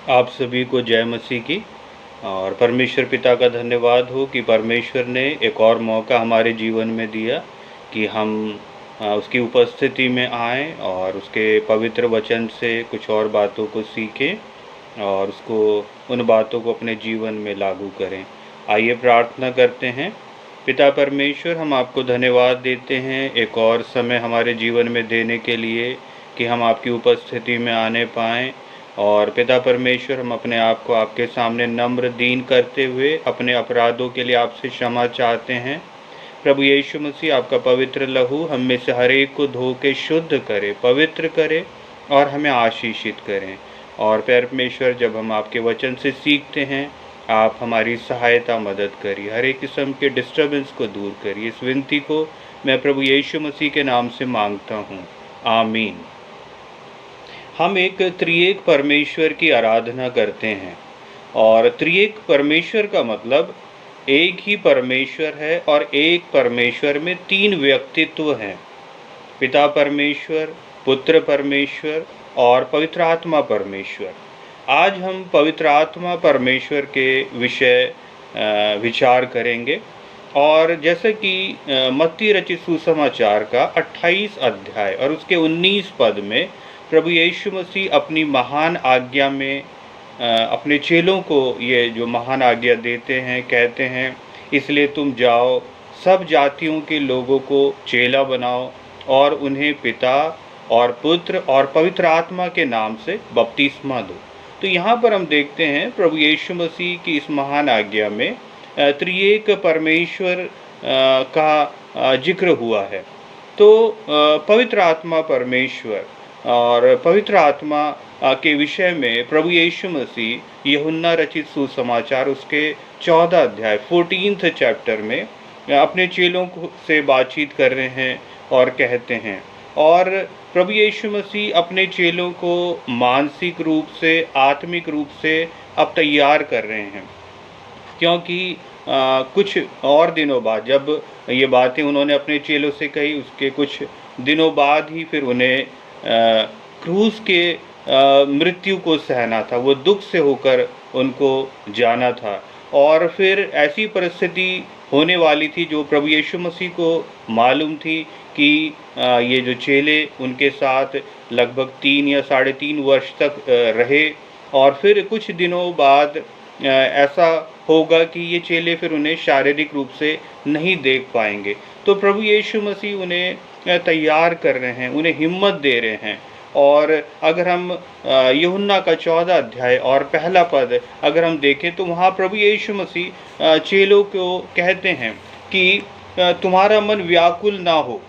आप सभी को जय मसीह की। और परमेश्वर पिता का धन्यवाद हो कि परमेश्वर ने एक और मौका हमारे जीवन में दिया कि हम उसकी उपस्थिति में आएँ और उसके पवित्र वचन से कुछ और बातों को सीखें और उसको उन बातों को अपने जीवन में लागू करें। आइए प्रार्थना करते हैं। पिता परमेश्वर, हम आपको धन्यवाद देते हैं एक और समय हमारे जीवन में देने के लिए कि हम आपकी उपस्थिति में आने पाएँ। और पिता परमेश्वर, हम अपने आप को आपके सामने नम्र दीन करते हुए अपने अपराधों के लिए आपसे क्षमा चाहते हैं। प्रभु यीशु मसीह, आपका पवित्र लहू हम में से हर एक को धो के शुद्ध करे, पवित्र करे और हमें आशीषित करें। और परमेश्वर, जब हम आपके वचन से सीखते हैं, आप हमारी सहायता मदद करिए, हर एक किस्म के डिस्टर्बेंस को दूर करिए। इस विनती को मैं प्रभु यीशु मसीह के नाम से मांगता हूँ, आमीन। हम एक त्रिएक परमेश्वर की आराधना करते हैं और त्रिएक परमेश्वर का मतलब एक ही परमेश्वर है और एक परमेश्वर में तीन व्यक्तित्व हैं, पिता परमेश्वर, पुत्र परमेश्वर और पवित्र आत्मा परमेश्वर। आज हम पवित्र आत्मा परमेश्वर के विषय विचार करेंगे। और जैसे कि मत्ती रचित सुसमाचार का 28 अध्याय और उसके 19 पद में प्रभु यीशु मसीह अपनी महान आज्ञा में अपने चेलों को ये जो महान आज्ञा देते हैं, कहते हैं, इसलिए तुम जाओ, सब जातियों के लोगों को चेला बनाओ और उन्हें पिता और पुत्र और पवित्र आत्मा के नाम से बपतिस्मा दो। तो यहाँ पर हम देखते हैं प्रभु यीशु मसीह की इस महान आज्ञा में त्रिएक परमेश्वर का जिक्र हुआ है। तो पवित्र आत्मा परमेश्वर और पवित्र आत्मा के विषय में प्रभु यीशु मसीह यूहन्ना रचित सुसमाचार उसके 14 अध्याय 14th चैप्टर में अपने चेलों से बातचीत कर रहे हैं और कहते हैं। और प्रभु यीशु मसीह अपने चेलों को मानसिक रूप से, आत्मिक रूप से अब तैयार कर रहे हैं, क्योंकि कुछ और दिनों बाद जब ये बातें उन्होंने अपने चेलों से कही, उसके कुछ दिनों बाद ही फिर उन्हें क्रूस के मृत्यु को सहना था, वो दुख से होकर उनको जाना था। और फिर ऐसी परिस्थिति होने वाली थी जो प्रभु यीशु मसीह को मालूम थी कि ये जो चेले उनके साथ लगभग 3 या 3.5 वर्ष तक रहे और फिर कुछ दिनों बाद ऐसा होगा कि ये चेले फिर उन्हें शारीरिक रूप से नहीं देख पाएंगे। तो प्रभु यीशु मसीह उन्हें तैयार कर रहे हैं, उन्हें हिम्मत दे रहे हैं। और अगर हम यूहन्ना का 14 अध्याय और पहला पद अगर हम देखें तो वहाँ प्रभु यीशु मसीह चेलों को कहते हैं कि तुम्हारा मन व्याकुल ना हो।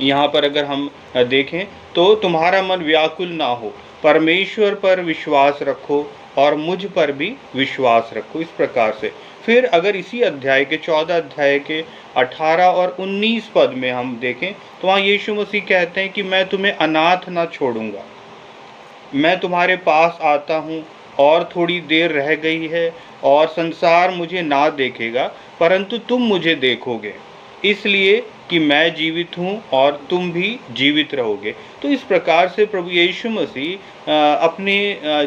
यहाँ पर अगर हम देखें तो तुम्हारा मन व्याकुल ना हो, परमेश्वर पर विश्वास रखो और मुझ पर भी विश्वास रखो, इस प्रकार से। फिर अगर इसी अध्याय के 14 अध्याय के 18 और 19 पद में हम देखें तो वहाँ यीशु मसीह कहते हैं कि मैं तुम्हें अनाथ ना छोड़ूंगा, मैं तुम्हारे पास आता हूँ और थोड़ी देर रह गई है और संसार मुझे ना देखेगा परंतु तुम मुझे देखोगे, इसलिए कि मैं जीवित हूँ और तुम भी जीवित रहोगे। तो इस प्रकार से प्रभु यीशु मसीह अपने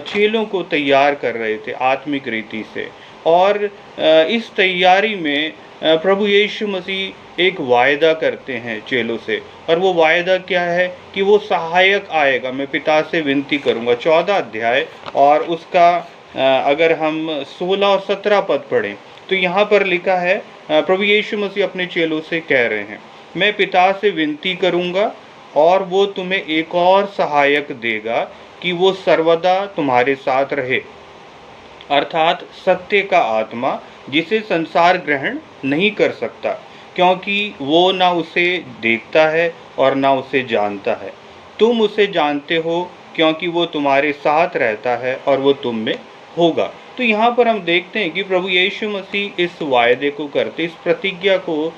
चेलों को तैयार कर रहे थे आत्मिक रीति से। और इस तैयारी में प्रभु यीशु मसीह एक वायदा करते हैं चेलों से, और वो वायदा क्या है कि वो सहायक आएगा, मैं पिता से विनती करूँगा। 14 अध्याय और उसका अगर हम 16 और 17 पद पढ़ें तो यहाँ पर लिखा है, प्रभु यीशु मसीह अपने चेलों से कह रहे हैं, मैं पिता से विनती करूँगा और वो तुम्हें एक और सहायक देगा कि वो सर्वदा तुम्हारे साथ रहे, अर्थात सत्य का आत्मा, जिसे संसार ग्रहण नहीं कर सकता क्योंकि वो ना उसे देखता है और ना उसे जानता है। तुम उसे जानते हो क्योंकि वो तुम्हारे साथ रहता है और वो तुम में होगा। तो यहाँ पर हम देखते हैं कि प्रभु यीशु मसीह इस वायदे को करते, इस प्रतिज्ञा को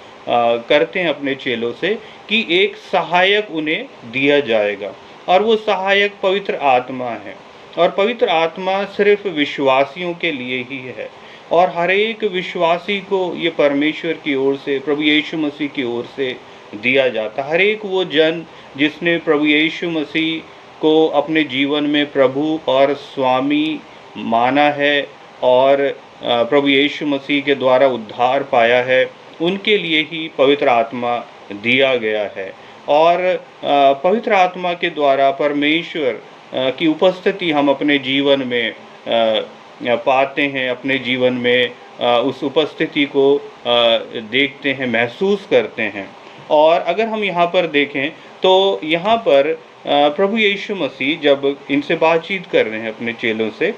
करते हैं अपने चेलों से कि एक सहायक उन्हें दिया जाएगा और वो सहायक पवित्र आत्मा है। और पवित्र आत्मा सिर्फ विश्वासियों के लिए ही है और हर एक विश्वासी को ये परमेश्वर की ओर से, प्रभु यीशु मसीह की ओर से दिया जाता। हर एक वो जन जिसने प्रभु यीशु मसीह उसको अपने जीवन में प्रभु और स्वामी माना है और प्रभु यीशु मसीह के द्वारा उद्धार पाया है, उनके लिए ही पवित्र आत्मा दिया गया है। और पवित्र आत्मा के द्वारा परमेश्वर की उपस्थिति हम अपने जीवन में पाते हैं, अपने जीवन में उस उपस्थिति को देखते हैं, महसूस करते हैं। और अगर हम यहाँ पर देखें तो यहाँ पर प्रभु यीशु मसीह जब इनसे बातचीत कर रहे हैं अपने चेलों से,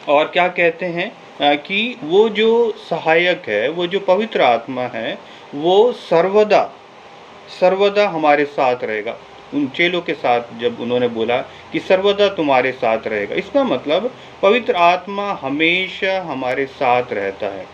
और क्या कहते हैं कि वो जो सहायक है, वो जो पवित्र आत्मा है, वो सर्वदा हमारे साथ रहेगा। उन चेलों के साथ जब उन्होंने बोला कि सर्वदा तुम्हारे साथ रहेगा, इसका मतलब पवित्र आत्मा हमेशा हमारे साथ रहता है।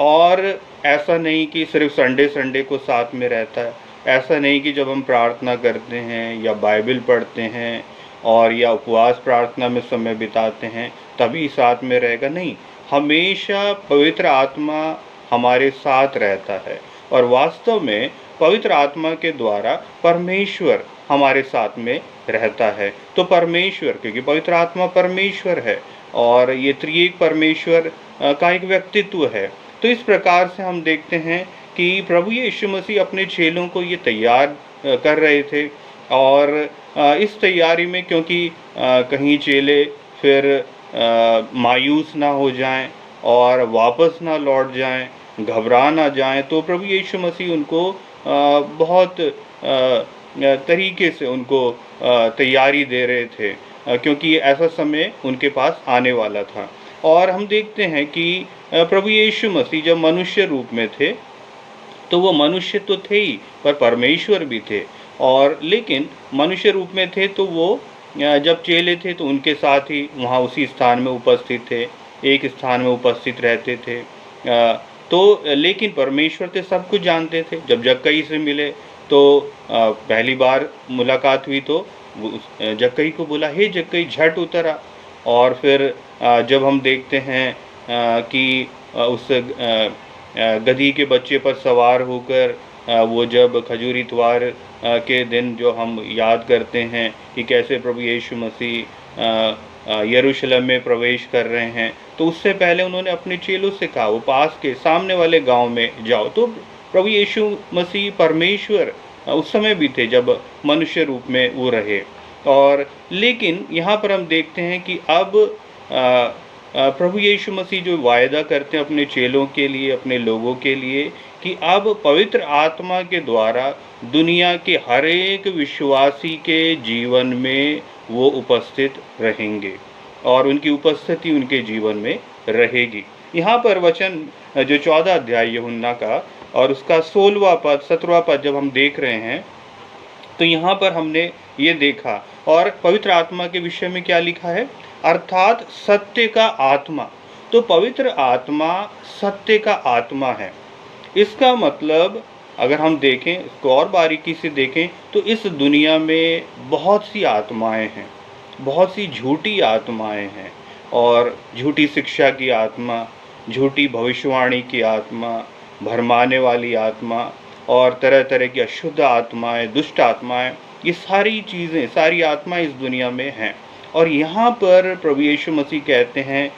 और ऐसा नहीं कि सिर्फ संडे को साथ में रहता है, ऐसा नहीं कि जब हम प्रार्थना करते हैं या बाइबल पढ़ते हैं और या उपवास प्रार्थना में समय बिताते हैं तभी साथ में रहेगा, नहीं, हमेशा पवित्र आत्मा हमारे साथ रहता है। और वास्तव में पवित्र आत्मा के द्वारा परमेश्वर हमारे साथ में रहता है। तो परमेश्वर, क्योंकि पवित्र आत्मा परमेश्वर है और ये त्रिएक परमेश्वर का एक व्यक्तित्व है, तो इस प्रकार से हम देखते हैं कि प्रभु यीशु मसीह अपने चेलों को ये तैयार कर रहे थे। और इस तैयारी में, क्योंकि कहीं चेले फिर मायूस ना हो जाएं और वापस ना लौट जाएं, घबरा ना जाएं, तो प्रभु यीशु मसीह उनको बहुत तरीके से उनको तैयारी दे रहे थे, क्योंकि ऐसा समय उनके पास आने वाला था। और हम देखते हैं कि प्रभु यीशु मसीह जब मनुष्य रूप में थे तो वो मनुष्य तो थे ही, पर परमेश्वर भी थे। और लेकिन मनुष्य रूप में थे तो वो जब चेले थे तो उनके साथ ही वहाँ उसी स्थान में उपस्थित थे, एक स्थान में उपस्थित रहते थे। तो लेकिन परमेश्वर तो सब कुछ जानते थे। जब जक्कई से मिले तो पहली बार मुलाकात हुई तो जक्कई को बोला, हे जक्कई झट उतर आ। और फिर जब हम देखते हैं कि उस गधी के बच्चे पर सवार होकर वो जब खजूरी इतवार के दिन जो हम याद करते हैं कि कैसे प्रभु यीशु मसीह यरूशलेम में प्रवेश कर रहे हैं, तो उससे पहले उन्होंने अपने चेलों से कहा वो पास के सामने वाले गांव में जाओ। तो प्रभु यीशु मसीह परमेश्वर उस समय भी थे जब मनुष्य रूप में वो रहे। और लेकिन यहाँ पर हम देखते हैं कि अब प्रभु यीशु मसीह जो वायदा करते हैं अपने चेलों के लिए, अपने लोगों के लिए, कि अब पवित्र आत्मा के द्वारा दुनिया के हर एक विश्वासी के जीवन में वो उपस्थित रहेंगे और उनकी उपस्थिति उनके जीवन में रहेगी। यहाँ पर वचन जो 14 अध्याय यूहन्ना का और उसका 16वां पद 17वां पद जब हम देख रहे हैं तो यहाँ पर हमने ये देखा, और पवित्र आत्मा के विषय में क्या लिखा है, अर्थात सत्य का आत्मा। तो पवित्र आत्मा सत्य का आत्मा है। इसका मतलब अगर हम देखें, इसको और बारीकी से देखें, तो इस दुनिया में बहुत सी आत्माएं हैं, बहुत सी झूठी आत्माएं हैं, और झूठी शिक्षा की आत्मा, झूठी भविष्यवाणी की आत्मा, भरमाने वाली आत्मा और तरह तरह की अशुद्ध आत्माएं, दुष्ट आत्माएं, ये सारी चीज़ें, सारी आत्माएं इस दुनिया में हैं। और यहाँ पर प्रभु यीशु मसीह कहते हैं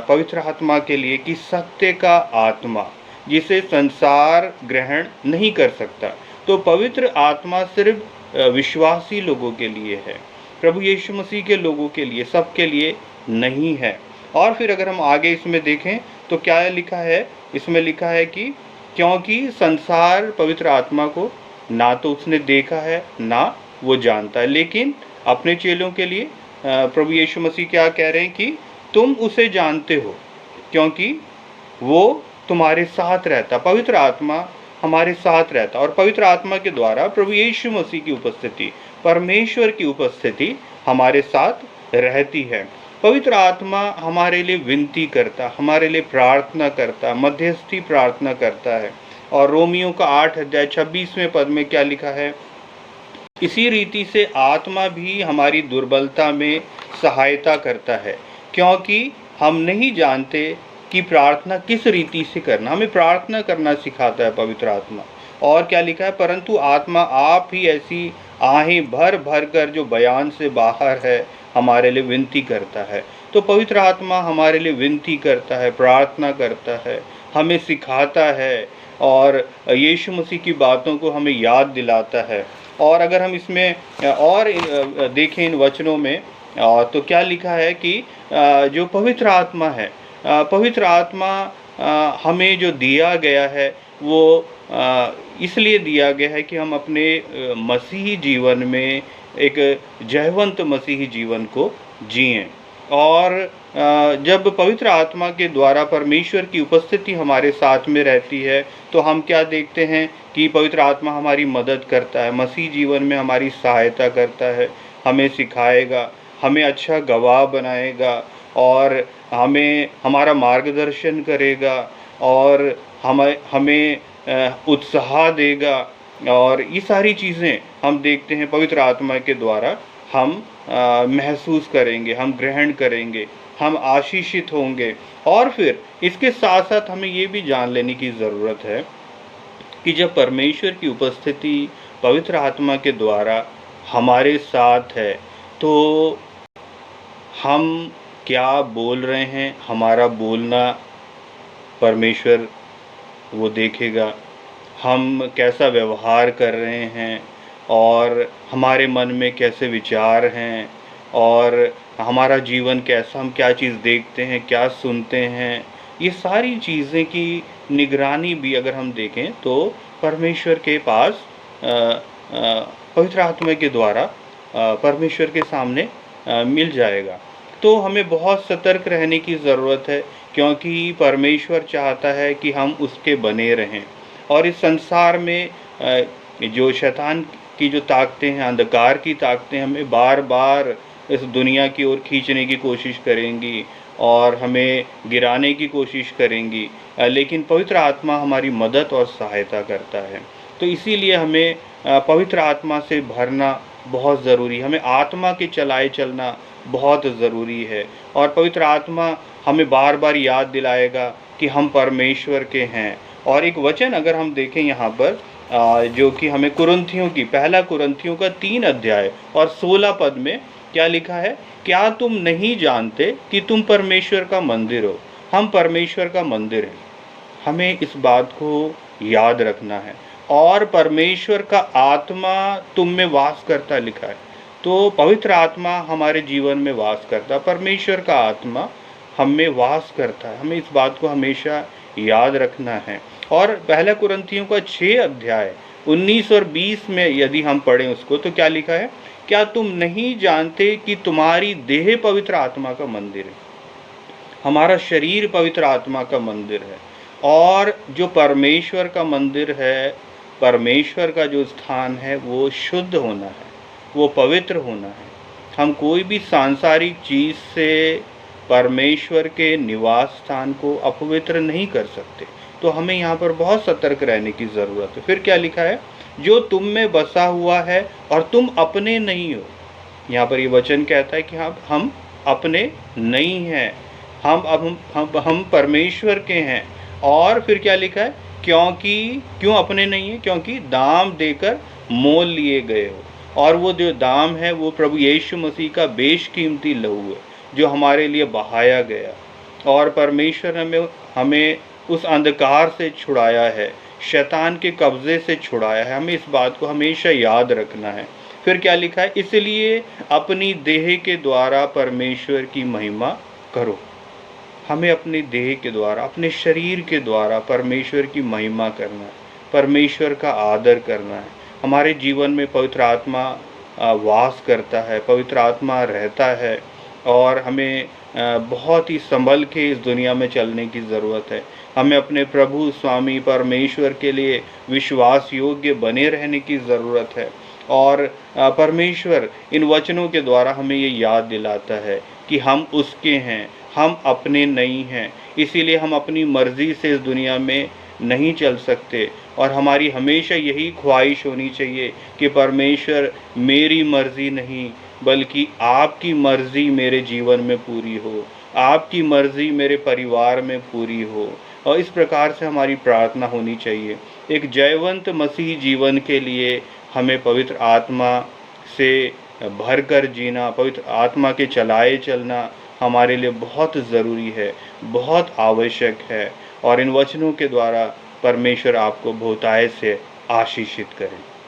पवित्र आत्मा के लिए कि सत्य का आत्मा, जिसे संसार ग्रहण नहीं कर सकता। तो पवित्र आत्मा सिर्फ विश्वासी लोगों के लिए है, प्रभु यीशु मसीह के लोगों के लिए, सबके लिए नहीं है। और फिर अगर हम आगे इसमें देखें तो क्या लिखा है, इसमें लिखा है कि क्योंकि संसार पवित्र आत्मा को ना तो उसने देखा है ना वो जानता है, लेकिन अपने चेलों के लिए प्रभु यीशु मसीह क्या कह रहे हैं कि तुम उसे जानते हो क्योंकि वो तुम्हारे साथ रहता। पवित्र आत्मा हमारे साथ रहता, और पवित्र आत्मा के द्वारा प्रभु यीशु मसीह की उपस्थिति, परमेश्वर की उपस्थिति हमारे साथ रहती है। पवित्र आत्मा हमारे लिए विनती करता, हमारे लिए प्रार्थना करता, मध्यस्थी प्रार्थना करता है। और रोमियो का 8 अध्याय 26वें पद में क्या लिखा है, इसी रीति से आत्मा भी हमारी दुर्बलता में सहायता करता है, क्योंकि हम नहीं जानते कि प्रार्थना किस रीति से करना। हमें प्रार्थना करना सिखाता है पवित्र आत्मा। और क्या लिखा है, परंतु आत्मा आप ही ऐसी आहें भर भर कर जो बयान से बाहर है हमारे लिए विनती करता है। तो पवित्र आत्मा हमारे लिए विनती करता है, प्रार्थना करता है, हमें सिखाता है और यीशु मसीह की बातों को हमें याद दिलाता है। और अगर हम इसमें देखें इन वचनों में, तो क्या लिखा है कि जो पवित्र आत्मा है, पवित्र आत्मा हमें जो दिया गया है वो इसलिए दिया गया है कि हम अपने मसीही जीवन में एक जयवंत मसीही जीवन को जिएं। और जब पवित्र आत्मा के द्वारा परमेश्वर की उपस्थिति हमारे साथ में रहती है तो हम क्या देखते हैं कि पवित्र आत्मा हमारी मदद करता है, मसीह जीवन में हमारी सहायता करता है, हमें सिखाएगा, हमें अच्छा गवाह बनाएगा और हमें हमारा मार्गदर्शन करेगा और हमें उत्साह देगा। और ये सारी चीज़ें हम देखते हैं पवित्र आत्मा के द्वारा हम महसूस करेंगे, हम ग्रहण करेंगे, हम आशीषित होंगे। और फिर इसके साथ साथ हमें ये भी जान लेने की ज़रूरत है कि जब परमेश्वर की उपस्थिति पवित्र आत्मा के द्वारा हमारे साथ है तो हम क्या बोल रहे हैं, हमारा बोलना परमेश्वर वो देखेगा, हम कैसा व्यवहार कर रहे हैं और हमारे मन में कैसे विचार हैं और हमारा जीवन कैसा, हम क्या चीज़ देखते हैं, क्या सुनते हैं, ये सारी चीज़ें की निगरानी भी अगर हम देखें तो परमेश्वर के पास पवित्र आत्मा के द्वारा परमेश्वर के सामने मिल जाएगा। तो हमें बहुत सतर्क रहने की ज़रूरत है क्योंकि परमेश्वर चाहता है कि हम उसके बने रहें। और इस संसार में जो शैतान की जो ताकतें हैं, अंधकार की ताकतें हमें बार बार इस दुनिया की ओर खींचने की कोशिश करेंगी और हमें गिराने की कोशिश करेंगी, लेकिन पवित्र आत्मा हमारी मदद और सहायता करता है। तो इसीलिए हमें पवित्र आत्मा से भरना बहुत ज़रूरी है, हमें आत्मा के चलाए चलना बहुत ज़रूरी है। और पवित्र आत्मा हमें बार बार याद दिलाएगा कि हम परमेश्वर के हैं। और एक वचन अगर हम देखें यहाँ पर जो कि हमें कुरिन्थियों की पहला कुरिन्थियों का 3 अध्याय और 16 पद में क्या लिखा है, क्या तुम नहीं जानते कि तुम परमेश्वर का मंदिर हो, हम परमेश्वर का मंदिर हैं। हमें इस बात को याद रखना है। और परमेश्वर का आत्मा तुम में वास करता लिखा है, तो पवित्र आत्मा हमारे जीवन में वास करता, परमेश्वर का आत्मा हम में वास करता है। हमें इस बात को हमेशा याद रखना है। और पहला कुरिन्थियों का 6 अध्याय 19 और 20 में यदि हम पढ़ें उसको तो क्या लिखा है, क्या तुम नहीं जानते कि तुम्हारी देह पवित्र आत्मा का मंदिर है। हमारा शरीर पवित्र आत्मा का मंदिर है और जो परमेश्वर का मंदिर है, परमेश्वर का जो स्थान है वो शुद्ध होना है, वो पवित्र होना है। हम कोई भी सांसारिक चीज़ से परमेश्वर के निवास स्थान को अपवित्र नहीं कर सकते। तो हमें यहाँ पर बहुत सतर्क रहने की ज़रूरत है। फिर क्या लिखा है, जो तुम में बसा हुआ है और तुम अपने नहीं हो। यहाँ पर ये वचन कहता है कि हम अपने नहीं हैं, हम परमेश्वर के हैं। और फिर क्या लिखा है, क्यों अपने नहीं हैं, क्योंकि दाम देकर मोल लिए गए हो। और वो जो दाम है वो प्रभु यीशु मसीह का बेशकीमती लहू है जो हमारे लिए बहाया गया। और परमेश्वर हमें उस अंधकार से छुड़ाया है, शैतान के कब्ज़े से छुड़ाया है। हमें इस बात को हमेशा याद रखना है। फिर क्या लिखा है, इसलिए अपनी देह के द्वारा परमेश्वर की महिमा करो। हमें अपनी देह के द्वारा, अपने शरीर के द्वारा परमेश्वर की महिमा करना है, परमेश्वर का आदर करना है। हमारे जीवन में पवित्र आत्मा वास करता है, पवित्र आत्मा रहता है और हमें बहुत ही संभल के इस दुनिया में चलने की ज़रूरत है। हमें अपने प्रभु स्वामी परमेश्वर के लिए विश्वास योग्य बने रहने की ज़रूरत है। और परमेश्वर इन वचनों के द्वारा हमें ये याद दिलाता है कि हम उसके हैं, हम अपने नहीं हैं। इसीलिए हम अपनी मर्ज़ी से इस दुनिया में नहीं चल सकते और हमारी हमेशा यही ख्वाहिश होनी चाहिए कि परमेश्वर मेरी मर्ज़ी नहीं बल्कि आपकी मर्ज़ी मेरे जीवन में पूरी हो, आपकी मर्ज़ी मेरे परिवार में पूरी हो। और इस प्रकार से हमारी प्रार्थना होनी चाहिए। एक जयवंत मसीह जीवन के लिए हमें पवित्र आत्मा से भरकर जीना, पवित्र आत्मा के चलाए चलना हमारे लिए बहुत ज़रूरी है, बहुत आवश्यक है। और इन वचनों के द्वारा परमेश्वर आपको बहुतायत से आशीषित करे।